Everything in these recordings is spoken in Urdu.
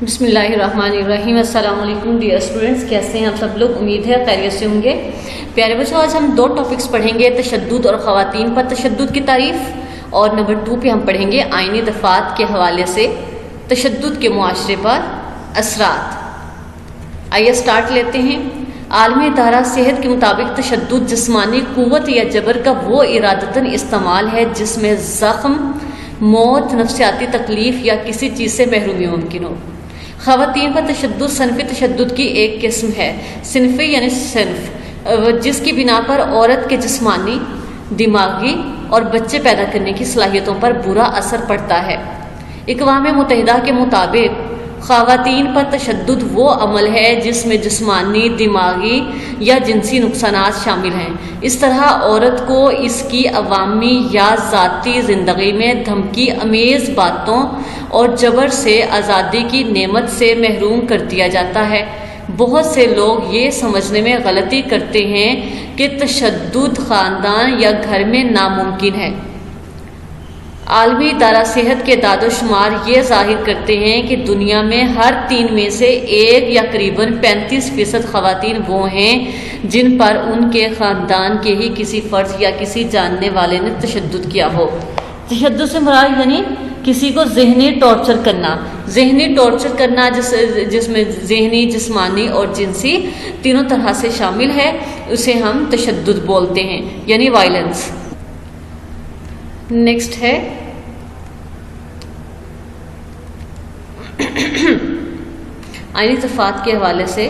بسم اللہ الرحمن الرحیم۔ السلام علیکم ڈیئر اسٹوڈنٹس، کیسے ہیں آپ سب لوگ؟ امید ہے خیریت سے ہوں گے۔ پیارے بچوں، آج ہم دو ٹاپکس پڑھیں گے، تشدد اور خواتین پر تشدد کی تعریف، اور نمبر 2 پہ ہم پڑھیں گے آئینی دفعات کے حوالے سے تشدد کے معاشرے پر اثرات۔ آئیے سٹارٹ لیتے ہیں۔ عالمی ادارہ صحت کے مطابق تشدد جسمانی قوت یا جبر کا وہ ارادتاً استعمال ہے جس میں زخم، موت، نفسیاتی تکلیف یا کسی چیز سے محرومی ممکن ہو۔ خواتین پر تشدد صنفی تشدد کی ایک قسم ہے۔ صنفی یعنی صنف، جس کی بنا پر عورت کے جسمانی، دماغی اور بچے پیدا کرنے کی صلاحیتوں پر برا اثر پڑتا ہے۔ اقوام متحدہ کے مطابق خواتین پر تشدد وہ عمل ہے جس میں جسمانی، دماغی یا جنسی نقصانات شامل ہیں۔ اس طرح عورت کو اس کی عوامی یا ذاتی زندگی میں دھمکی آمیز باتوں اور جبر سے آزادی کی نعمت سے محروم کر دیا جاتا ہے۔ بہت سے لوگ یہ سمجھنے میں غلطی کرتے ہیں کہ تشدد خاندان یا گھر میں ناممکن ہے۔ عالمی ادارہ صحت کے اعداد و شمار یہ ظاہر کرتے ہیں کہ دنیا میں ہر 3 میں سے 1 یا قریباً 35% خواتین وہ ہیں جن پر ان کے خاندان کے ہی کسی فرد یا کسی جاننے والے نے تشدد کیا ہو۔ تشدد سے مراد یعنی کسی کو ذہنی ٹارچر کرنا، جس میں ذہنی، جسمانی اور جنسی تینوں طرح سے شامل ہے، اسے ہم تشدد بولتے ہیں، یعنی وائلنس۔ نیکسٹ ہے آئینی دفعات کے حوالے سے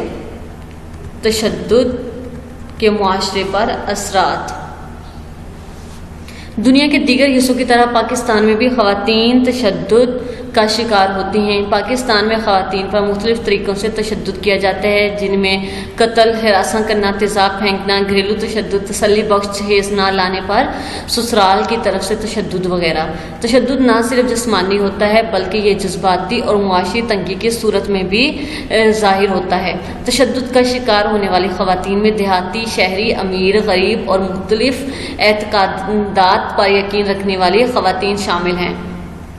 تشدد کے معاشرے پر اثرات۔ دنیا کے دیگر حصوں کی طرح پاکستان میں بھی خواتین تشدد کا شکار ہوتی ہیں۔ پاکستان میں خواتین پر مختلف طریقوں سے تشدد کیا جاتا ہے، جن میں قتل، ہراساں کرنا، تیزاب پھینکنا، گھریلو تشدد، تسلی بخش جہیز نہ لانے پر سسرال کی طرف سے تشدد وغیرہ۔ تشدد نہ صرف جسمانی ہوتا ہے بلکہ یہ جذباتی اور معاشی تنگی کی صورت میں بھی ظاہر ہوتا ہے۔ تشدد کا شکار ہونے والی خواتین میں دیہاتی، شہری، امیر، غریب اور مختلف اعتقادات پر یقین رکھنے والی خواتین شامل ہیں،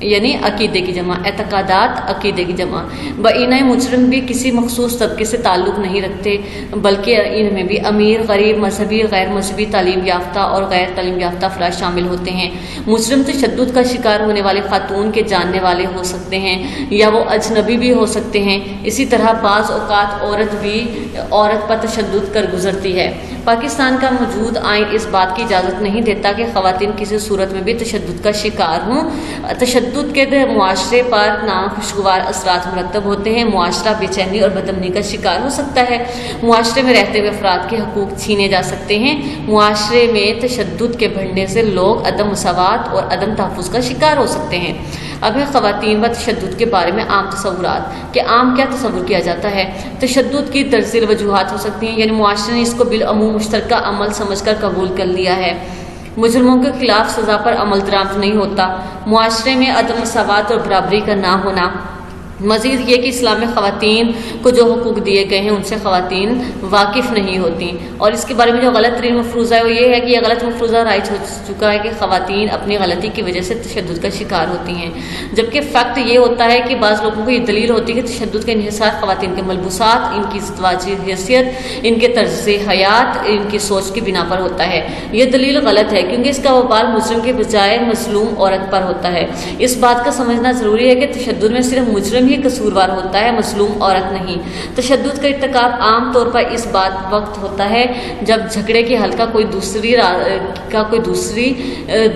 یعنی عقیدے کی جمع، اعتقادات عقیدے کی جمع۔ بعینہ مجرم بھی کسی مخصوص طبقے سے تعلق نہیں رکھتے بلکہ ان میں بھی امیر، غریب، مذہبی، غیر مذہبی، تعلیم یافتہ اور غیر تعلیم یافتہ افراد شامل ہوتے ہیں۔ مجرم تشدد کا شکار ہونے والے خاتون کے جاننے والے ہو سکتے ہیں یا وہ اجنبی بھی ہو سکتے ہیں۔ اسی طرح بعض اوقات عورت پر تشدد کر گزرتی ہے۔ پاکستان کا موجود آئین اس بات کی اجازت نہیں دیتا کہ خواتین کسی صورت میں بھی تشدد کا شکار ہوں۔ تشدد کے معاشرے پر ناخوشگوار اثرات مرتب ہوتے ہیں۔ معاشرہ بے چینی اور بد امنی کا شکار ہو سکتا ہے۔ معاشرے میں رہتے ہوئے افراد کے حقوق چھینے جا سکتے ہیں۔ معاشرے میں تشدد کے بڑھنے سے لوگ عدم مساوات اور عدم تحفظ کا شکار ہو سکتے ہیں۔ اب ہے خواتین و تشدد کے بارے میں عام تصورات کہ عام کیا تصور کیا جاتا ہے۔ تشدد کی درجن وجوہات ہو سکتی ہیں، یعنی معاشرے نے اس کو بالعموم مشترکہ عمل سمجھ کر قبول کر لیا ہے۔ مجرموں کے خلاف سزا پر عمل درآمد نہیں ہوتا۔ معاشرے میں عدم مساوات اور برابری کا نہ ہونا۔ مزید یہ کہ اسلام میں خواتین کو جو حقوق دیے گئے ہیں ان سے خواتین واقف نہیں ہوتی، اور اس کے بارے میں جو غلط ترین مفروضہ ہے وہ یہ ہے کہ یہ غلط مفروضہ رائج ہو چکا ہے کہ خواتین اپنی غلطی کی وجہ سے تشدد کا شکار ہوتی ہیں، جبکہ فیکٹ یہ ہوتا ہے کہ بعض لوگوں کو یہ دلیل ہوتی ہے کہ تشدد کا انحصار خواتین کے ملبوسات، ان کی ازدواجی حیثیت، ان کے طرز حیات، ان کی سوچ کی بنا پر ہوتا ہے۔ یہ دلیل غلط ہے کیونکہ اس کا وبال مجرم کے بجائے مظلوم عورت پر ہوتا ہے۔ اس بات کا سمجھنا ضروری ہے کہ تشدد میں صرف مجرم ہی قصوروار ہوتا ہے، مظلوم عورت نہیں۔ تشدد کا ارتکاب عام طور پر اس وقت ہوتا ہے جب جھگڑے کے حل کا کوئی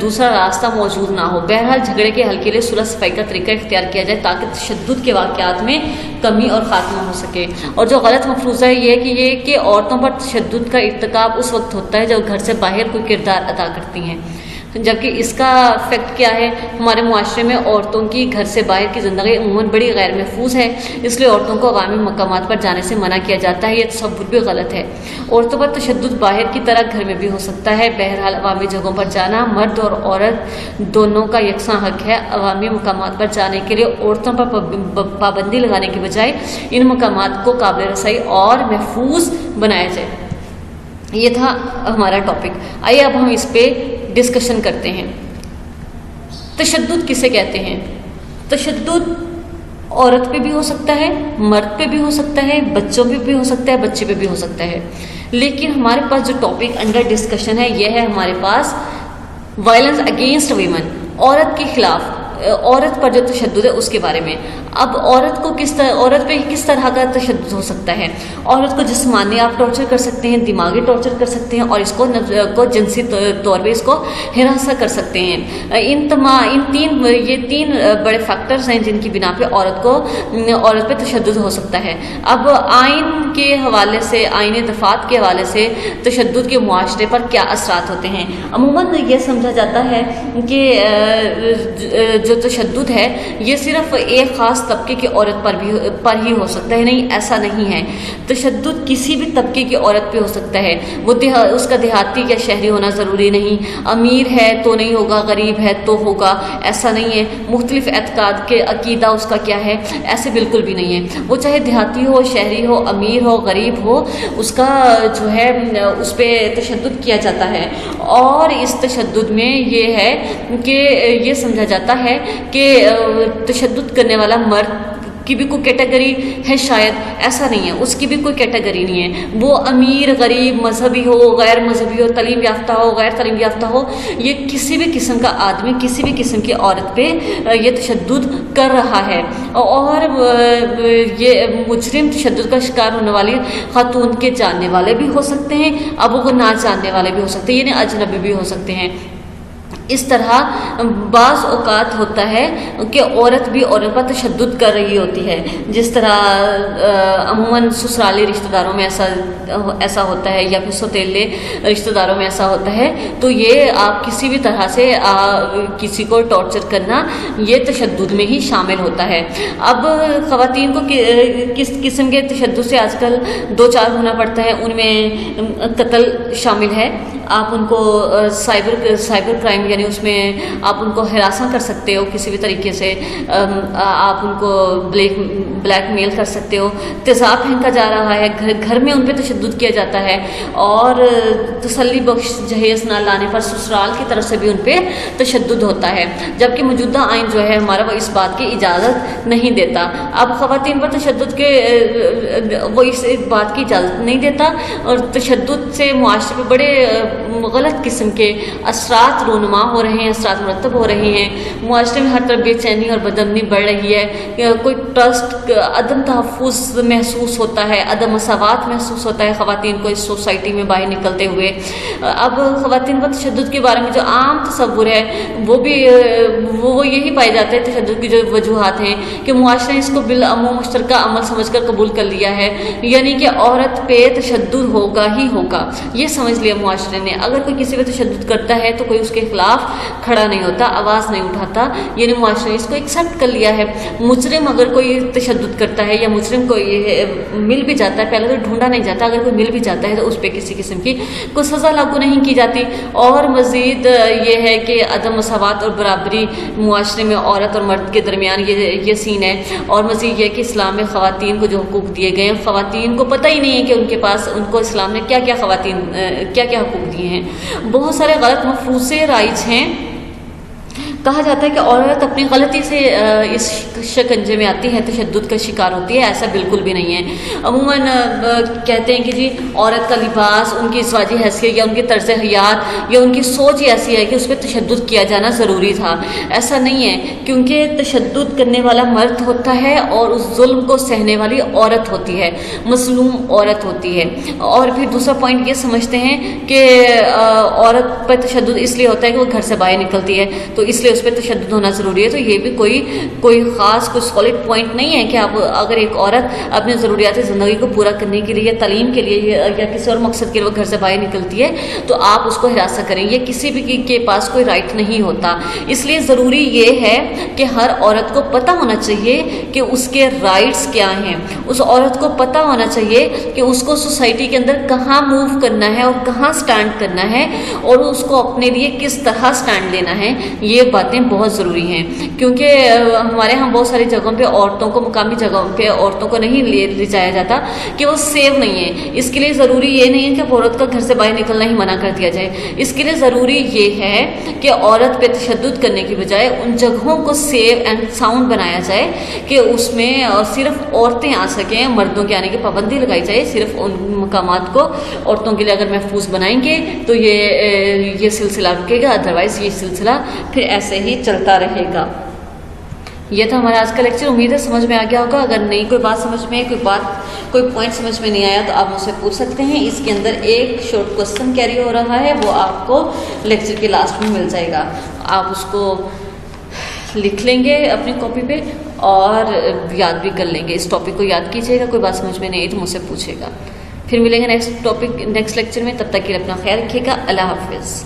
دوسرا راستہ موجود نہ ہو۔ بہرحال جھگڑے کے حل کے لیے صلح صفائی کا طریقہ اختیار کیا جائے تاکہ تشدد کے واقعات میں کمی اور خاتمہ ہو سکے۔ اور جو غلط مفروضہ ہے یہ کہ عورتوں پر تشدد کا ارتکاب اس وقت ہوتا ہے جب گھر سے باہر کوئی کردار ادا کرتی ہیں، جبکہ اس کا فیکٹ کیا ہے؟ ہمارے معاشرے میں عورتوں کی گھر سے باہر کی زندگی عموماً بڑی غیر محفوظ ہے، اس لیے عورتوں کو عوامی مقامات پر جانے سے منع کیا جاتا ہے۔ یہ تصور بھی غلط ہے۔ عورتوں پر تشدد باہر کی طرح گھر میں بھی ہو سکتا ہے۔ بہرحال عوامی جگہوں پر جانا مرد اور عورت دونوں کا یکساں حق ہے۔ عوامی مقامات پر جانے کے لیے عورتوں پر پابندی لگانے کے بجائے ان مقامات کو قابل رسائی اور محفوظ بنایا جائے۔ یہ تھا ہمارا ٹاپک۔ آئیے اب ہم اس پہ ڈسکشن کرتے ہیں۔ تشدد کسے کہتے ہیں؟ تشدد عورت پہ بھی ہو سکتا ہے، مرد پہ بھی ہو سکتا ہے، بچوں پہ بھی ہو سکتا ہے، بچے پہ بھی ہو سکتا ہے. لیکن ہمارے پاس جو ٹاپک انڈر ڈسکشن ہے یہ ہے ہمارے پاس وائلنس اگینسٹ ویمن، عورت کے خلاف، عورت پر جو تشدد ہے اس کے بارے میں. اب عورت پہ کس طرح کا تشدد ہو سکتا ہے؟ عورت کو جسمانی آپ ٹارچر کر سکتے ہیں، دماغی ٹارچر کر سکتے ہیں، اور اس کو جنسی طور پہ اس کو ہراساں کر سکتے ہیں. یہ تین بڑے فیکٹرز ہیں جن کی بنا پہ عورت پہ تشدد ہو سکتا ہے. اب آئین کے حوالے سے، آئین دفعات کے حوالے سے تشدد کے معاشرے پر کیا اثرات ہوتے ہیں؟ عموماً یہ سمجھا جاتا ہے کہ جو تشدد ہے یہ صرف ایک خاص طبقے کی عورت پر ہی ہو سکتا ہے. نہیں، ایسا نہیں ہے. تشدد کسی بھی طبقے کی عورت پہ ہو سکتا ہے. وہ اس کا دیہاتی یا شہری ہونا ضروری نہیں، امیر ہے تو نہیں ہوگا، غریب ہے تو ہوگا، ایسا نہیں ہے. مختلف اعتقاد کے عقیدہ اس کا کیا ہے، ایسے بالکل بھی نہیں ہے. وہ چاہے دیہاتی ہو، شہری ہو، امیر ہو، غریب ہو، اس کا جو ہے اس پہ تشدد کیا جاتا ہے. اور اس تشدد میں یہ ہے کہ یہ سمجھا جاتا ہے کہ تشدد کرنے والا مرد کی بھی کوئی کیٹیگری ہے، شاید ایسا نہیں ہے، اس کی بھی کوئی کیٹیگری نہیں ہے. وہ امیر، غریب، مذہبی ہو، غیر مذہبی ہو، تعلیم یافتہ ہو، غیر تعلیم یافتہ ہو، یہ کسی بھی قسم کا آدمی کسی بھی قسم کی عورت پہ یہ تشدد کر رہا ہے. اور یہ مجرم تشدد کا شکار ہونے والی خاتون کے جاننے والے بھی ہو سکتے ہیں، اب وہ نہ جاننے والے بھی ہو سکتے ہیں، یعنی اجنبی بھی ہو سکتے ہیں. اس طرح بعض اوقات ہوتا ہے کہ عورت بھی عورت پر تشدد کر رہی ہوتی ہے. جس طرح عموماً سسرالی رشتہ داروں میں ایسا ہوتا ہے، یا پھر سوتیلے رشتہ داروں میں ایسا ہوتا ہے. تو یہ آپ کسی بھی طرح سے کسی کو ٹارچر کرنا یہ تشدد میں ہی شامل ہوتا ہے. اب خواتین کو کس قسم کے تشدد سے آج کل دو چار ہونا پڑتا ہے، ان میں قتل شامل ہے. آپ ان کو سائبر کرائم، یعنی اس میں آپ ان کو ہراساں کر سکتے ہو کسی بھی طریقے سے، آپ ان کو بلیک میل کر سکتے ہو. تیزاب پھینکا جا رہا ہے، گھر میں ان پہ تشدد کیا جاتا ہے، اور تسلی بخش جہیز نہ لانے پر سسرال کی طرف سے بھی ان پہ تشدد ہوتا ہے. جبکہ موجودہ آئین جو ہے ہمارا وہ اس بات کی اجازت نہیں دیتا. اب خواتین پر تشدد وہ اس بات کی اجازت نہیں دیتا، اور تشدد سے معاشرے پہ بڑے غلط قسم کے اثرات رونما ہو رہے ہیں، اثرات مرتب ہو رہے ہیں. معاشرے میں ہر طرف بے چینی اور بدامنی بڑھ رہی ہے. کوئی ٹرسٹ، عدم تحفظ محسوس ہوتا ہے، عدم مساوات محسوس ہوتا ہے خواتین کو اس سوسائٹی میں باہر نکلتے ہوئے. اب خواتین پر تشدد کے بارے میں جو عام تصور ہے وہ یہی پائے جاتے ہیں. تشدد کی جو وجوہات ہیں کہ معاشرے نے اس کو بالعموم مشترکہ عمل سمجھ کر قبول کر لیا ہے، یعنی کہ عورت پہ تشدد ہوگا ہی ہوگا، یہ سمجھ لیا معاشرے نے. اگر کوئی کسی پہ تشدد کرتا ہے تو کوئی اس کے خلاف کھڑا نہیں ہوتا، آواز نہیں اٹھاتا، یعنی معاشرے نے اس کو ایکسیپٹ کر لیا ہے. مجرم اگر کوئی تشدد کرتا ہے یا مجرم کو مل بھی جاتا ہے، پہلے تو ڈھونڈا نہیں جاتا، اگر کوئی مل بھی جاتا ہے تو اس پہ کسی قسم کی کوئی سزا لاگو نہیں کی جاتی. اور مزید یہ ہے کہ عدم مساوات اور برابری معاشرے میں عورت اور مرد کے درمیان یہ سین ہے. اور مزید یہ کہ اسلام میں خواتین کو جو حقوق دیے گئے ہیں، خواتین کو پتہ ہی نہیں ہے کہ ان کے پاس، ان کو اسلام نے کیا کیا حقوق دیے ہیں. بہت سارے غلط مفروضے رائج ہیں. کہا جاتا ہے کہ عورت اپنی غلطی سے اس شکنجے میں آتی ہے، تشدد کا شکار ہوتی ہے. ایسا بالکل بھی نہیں ہے. عموماً کہتے ہیں کہ جی عورت کا لباس، ان کی ازواجی حیثیت یا ان کی طرز حیات یا ان کی سوچ ہی ایسی ہے کہ اس پہ تشدد کیا جانا ضروری تھا. ایسا نہیں ہے، کیونکہ تشدد کرنے والا مرد ہوتا ہے اور اس ظلم کو سہنے والی عورت ہوتی ہے، مظلوم عورت ہوتی ہے. اور پھر دوسرا پوائنٹ یہ سمجھتے ہیں کہ عورت پہ تشدد اس لیے ہوتا ہے کہ وہ گھر سے باہر نکلتی ہے، تو اس لیے اس پہ تشدد ہونا ضروری ہے. تو یہ بھی کوئی خاص کوئی سالڈ پوائنٹ نہیں ہے کہ آپ اگر ایک عورت اپنے ضروریات زندگی کو پورا کرنے کے لیے، تعلیم کے لیے یا کسی اور مقصد کے لیے وہ گھر سے باہر نکلتی ہے تو آپ اس کو ہراساں کریں. یہ کسی بھی کے پاس کوئی رائٹ نہیں ہوتا. اس لیے ضروری یہ ہے کہ ہر عورت کو پتہ ہونا چاہیے کہ اس کے رائٹس کیا ہیں. اس عورت کو پتہ ہونا چاہیے کہ اس کو سوسائٹی کے اندر کہاں موو کرنا ہے اور کہاں سٹینڈ کرنا ہے، اور اس کو اپنے لیے کس طرح سٹینڈ لینا ہے. یہ باتیں بہت ضروری ہیں، کیونکہ ہمارے ہاں بہت ساری جگہوں پہ عورتوں کو، مقامی جگہوں پہ عورتوں کو نہیں لے جایا جاتا کہ وہ سیف نہیں ہے۔ اس کے لیے ضروری یہ نہیں ہے کہ عورت کا گھر سے باہر نکلنا ہی منع کر دیا جائے، اس کے لیے ضروری یہ ہے کہ عورت پہ تشدد کرنے کی بجائے ان جگہوں کو سیف اینڈ ساؤنڈ بنایا جائے کہ اس میں صرف عورتیں آ سکیں، مردوں کے آنے کی پابندی لگائی جائے۔ صرف ان مقامات کو عورتوں کے لیے اگر محفوظ بنائیں گے تو یہ سلسلہ رکے گا، ادروائز یہ سلسلہ پھر ایسے ہی چلتا رہے گا۔ یہ تھا ہمارا آج کا لیکچر، امید ہے سمجھ میں آ گیا ہوگا۔ اگر نہیں کوئی بات سمجھ میں، کوئی پوائنٹ سمجھ میں نہیں آیا تو آپ مجھ سے پوچھ سکتے ہیں۔ اس کے اندر ایک شارٹ کوسچن کیری ہو رہا ہے، وہ آپ کو لیکچر کے لاسٹ میں مل جائے گا، آپ اس کو لکھ لیں گے اپنی کاپی پہ اور یاد بھی کر لیں گے۔ اس ٹاپک کو یاد کیجیے گا، کوئی بات سمجھ میں نہیں آئی تو مجھ سے پوچھے گا۔ پھر ملیں گے نیکسٹ لیکچر میں، تب تک کے لیے اپنا خیال رکھیے گا۔ اللہ حافظ۔